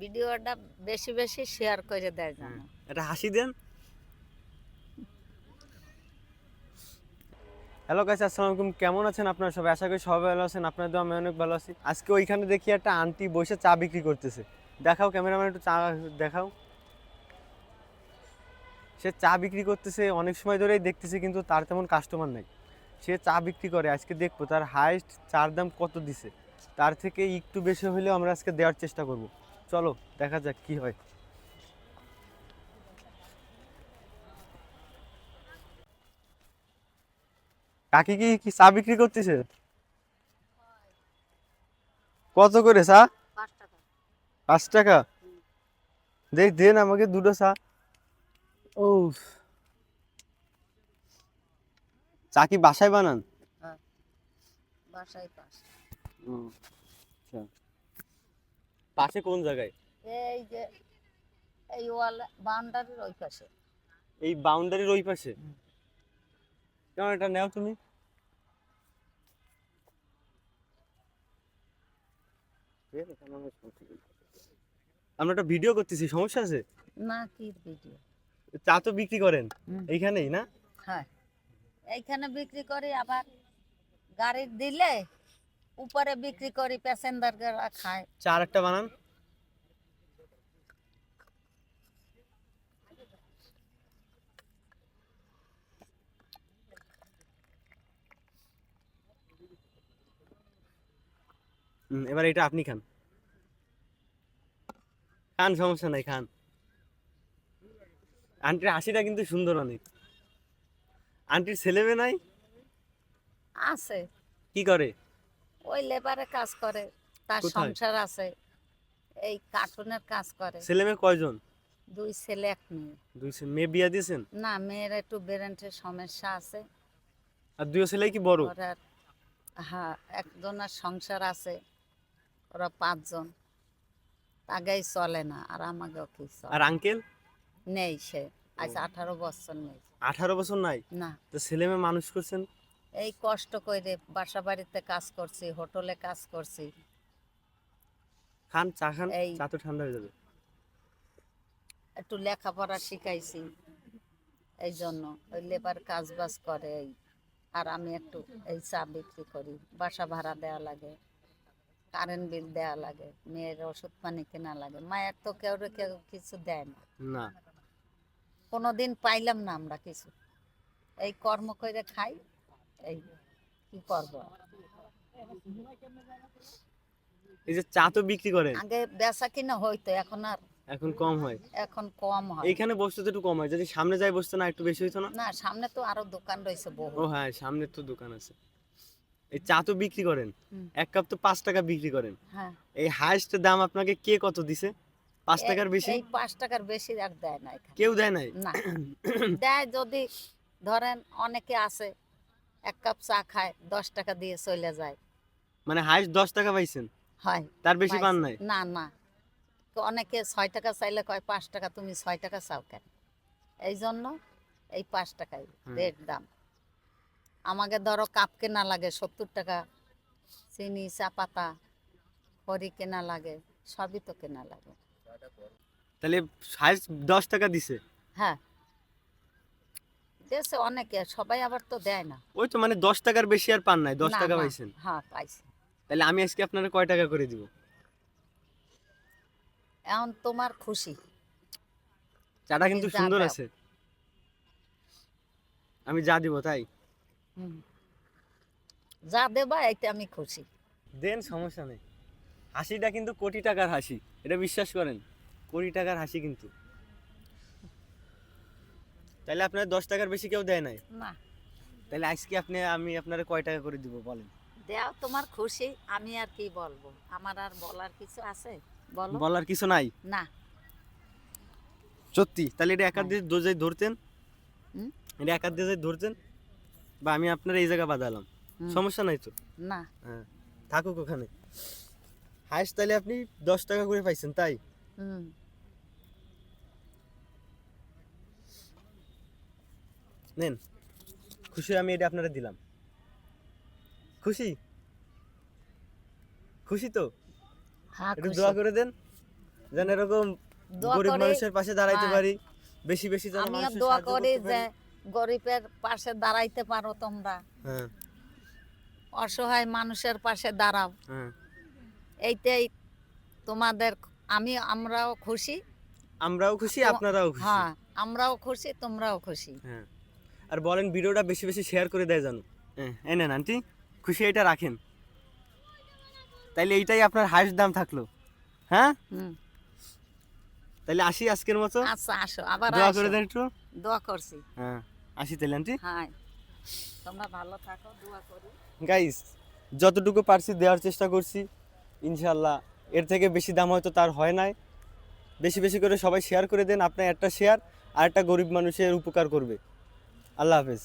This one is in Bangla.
ভিডিওটা বেশি বেশি শেয়ার করে দেয় যেন। এটা হাসি দেন। হ্যালো গাইস, আসসালামু আলাইকুম। কেমন আছেন আপনারা সবাই? আশা করি সবাই ভালো আছেন। আপনাদের আমি অনেক ভালো আছি। আজকে ওইখানে দেখি একটা আন্টি বসে চা বিক্রি করতেছে। দেখাও ক্যামেরাম্যান, একটু চা দেখাও। সে চা বিক্রি করতেছে, অনেক সময় ধরেই দেখতেছে, কিন্তু তার তেমন কাস্টমার নাই। সে চা বিক্রি করে, আজকে দেখবো তার হাইস্ট চার দাম কত দিছে। তার থেকে একটু বেশি হলেও আমরা আজকে দেওয়ার চেষ্টা করব। চলো দেখা যাক কি হয়। কাকি কি চা বিক্রি করতেছে? কত করে চা? 5 টাকা। 5 টাকা? দেন আমাকে দুটো চা। ও, চা কি বাসায় বানান? হ্যাঁ, বাসায় পাস। আচ্ছা, পাশে কোন জায়গায়? এই যে এই ওয়াল বাউন্ডারির ওই পাশে। এই বাউন্ডারির ওই পাশে? কেমন, এটা নাও তুমি। আমরা একটা ভিডিও করতেছি, সমস্যা আছে? না, কি ভিডিও? চা তো বিক্রি করেন এইখানেই না? হ্যাঁ, এইখানে বিক্রি করি, আবার গাড়ি দিলে উপরে বিক্রি করি, প্যাসেঞ্জাররা খায়। চা আর একটা বানান। এবার এটা আপনি খান। খান, সমস্যা নাই, খান। আন্টির হাসিটা কিন্তু সুন্দর অনেক। আন্টির ছেলে মেয়ে নাই? আছে, কি করে? ওই লেবারে কাজ করে, তার কোথায়? সংসার আছে, এই কার্টুনের কাজ করে। ছেলে মেয়ে কয়জন? 2 ছেলে 1 মেয়ে। মেয়ে বিয়া দিয়েছেন? না, মেয়ের একটু ব্রেনের সমস্যা আছে। আর 2 ছেলেই কি বড়? ওরা, হ্যাঁ, একজনের সংসার আছে, ওরা 5 জন। আগেই চলে না, আর আমাকেও কি আর চলে আঙ্কেল? নেই, সে আজ 18 বছর নেই। 18 বছর নাই? না, তো ছেলে মেয়ে মানুষ করছেন? এই কষ্ট করে বাসা বাড়িতে কাজ করছি, হোটেলে কাজ করছি। খান, চা খান, এই চা তো ঠান্ডা হয়ে যাবে। একটু লেখাপড়া শিখাইছি, এই জন্য ওই লেবার কাজ বাজ করে। এই আর আমি একটু এই চা বিক্রি করি, বাসা ভাড়া দেওয়া লাগে, কারেন্ট বিল দেওয়া লাগে, মেয়ের ওষুধ পানি কেনা লাগে। মায়ের তো কেউ কিছু দেয় না, না। কোনোদিন পাইলাম না আমরা কিছু। এই কর্ম করে খাই, এই কি করব। এই যে চা তো বিক্রি করেন, আগে বেচা কিনা হইতো, এখন আর, এখন কম হয়। এখন কম হয়। এইখানে বসতে তো একটু কম হয়, যদি সামনে যাই বসতে না একটু বেশি হইতো না? না, সামনে তো আরো দোকান রয়েছে বহু। ও হ্যাঁ, সামনে তো দোকান আছে। এই চা তো বিক্রি করেন, হুম। 1 কাপ তো 5 টাকা বিক্রি করেন। হ্যাঁ, এই হাইস্ট দাম আপনাকে কে কত দিছে? 5 টাকার বেশি এই 5 টাকার বেশি আর দেয় না এখানে। কেউ দেয় নাই? না, দেয় যদি ধরেন অনেকে আছে 1 কাপ চা খায়, 10 টাকা দিয়ে চলে যায়। মানে হাইস্ট 10 টাকা পাইছেন? হয়, তার বেশি পান পাইছে। নাই? না না, তো অনেকে 6 টাকা চাইলে কয় 5 টাকা, তুমি 6 টাকা চাও কেন? এই জন্য এই 5 টাকাই রেট দাম। আমাকে ধরো কাপ কেনা লাগে 70 টাকা, চিনি, চা পাতা, খড়ি কেনা লাগে, সবই তো কেনা লাগে। তাহলে হাইস্ট 10 টাকা দিছে? হ্যাঁ, দেশে অনেকে, সবাই আবার তো দেয় না। ওই তো, মানে 10 টাকার বেশি আর পান নাই, দশ না টাকা না, পাইছেন। হ্যাঁ পাইছি। তাহলে আমি আজকে আপনারা কয় টাকা করে দিব? এখন তোমার খুশি, চাটা তুমি কিন্তু যা সুন্দর দাও। আছে, আমি যা দিব তাই। হুম, যা দেবা এতে আমি খুশি। দেন, সমস্যা নেই। হাসিটা কিন্তু কোটি টাকার হাসি, এটা বিশ্বাস করেন। কোটি টাকার হাসি কিন্তু। তাহলে আপনার 10 টাকার বেশি কেউ দেয় নাই? না, তাহলে আজকে আমি আপনারা কয় টাকা করে দিব বলেন? দেও, তোমার খুশি, আমি আর কি বলবো, আমার আর বলার কিছু আছে? বলো। বলার কিছু নাই? না। সত্যি? তাহলে এটা একা নাই। দিয়ে দোজাই ধরতেন, হুম? এটা একা দিয়ে ধরতেন, বা আমি আপনার এই জায়গা বাঁধালাম, হুম। সমস্যা নাই তো? না। হ্যাঁ, থাকুক ওখানে। হাইস্ট তাহলে আপনি 10 টাকা করে পাইছেন, তাই? হুম। নেন, খুশি আমি এটা আপনারা দিলাম। খুশি? খুশি তো? হ্যাঁ, একটু খুশি। দোয়া করে দেন। যেন এরকম দোয়া গরিব করে- মানুষের পাশে দাঁড়াইতে হ্যাঁ। পারি, বেশি বেশি যেন আমিও মানুষের দোয়া সাহায্য করি করতে যে পারি। গরিবের পাশে দাঁড়াইতে পারো তোমরা, হ্যাঁ অসহায় মানুষের পাশে দাঁড়াও, হ্যাঁ, এইটাই তোমাদের। আমরাও খুশি। আমরাও খুশি, আপনারাও খুশি। হ্যাঁ, আমরাও খুশি, তোমরাও খুশি। হ্যাঁ, আর বলেন ভিডিওটা বেশি বেশি শেয়ার করে দেয় জানো। হ্যাঁ, এই নেন আন্টি, খুশি এটা রাখেন। তাইলে এইটাই আপনার হাইস্ট দাম থাকলো। হ্যাঁ, হুম, তাইলে আসি আজকের মতো। আচ্ছা আসো, আবার দোয়া আসো। করে দেন একটু। দোয়া করছি। হ্যাঁ, আসি তাইলে আন্টি। হ্যাঁ, তোমরা ভালো থাকো, দোয়া করি। গাইস, যতটুকু পারছি দেওয়ার চেষ্টা করছি, ইনশাল্লাহ এর থেকে বেশি দাম হয়তো তার হয় নাই। বেশি বেশি করে সবাই শেয়ার করে দেন, আপনার একটা শেয়ার আর একটা গরিব মানুষের উপকার করবে। আল্লাহ হাফেজ।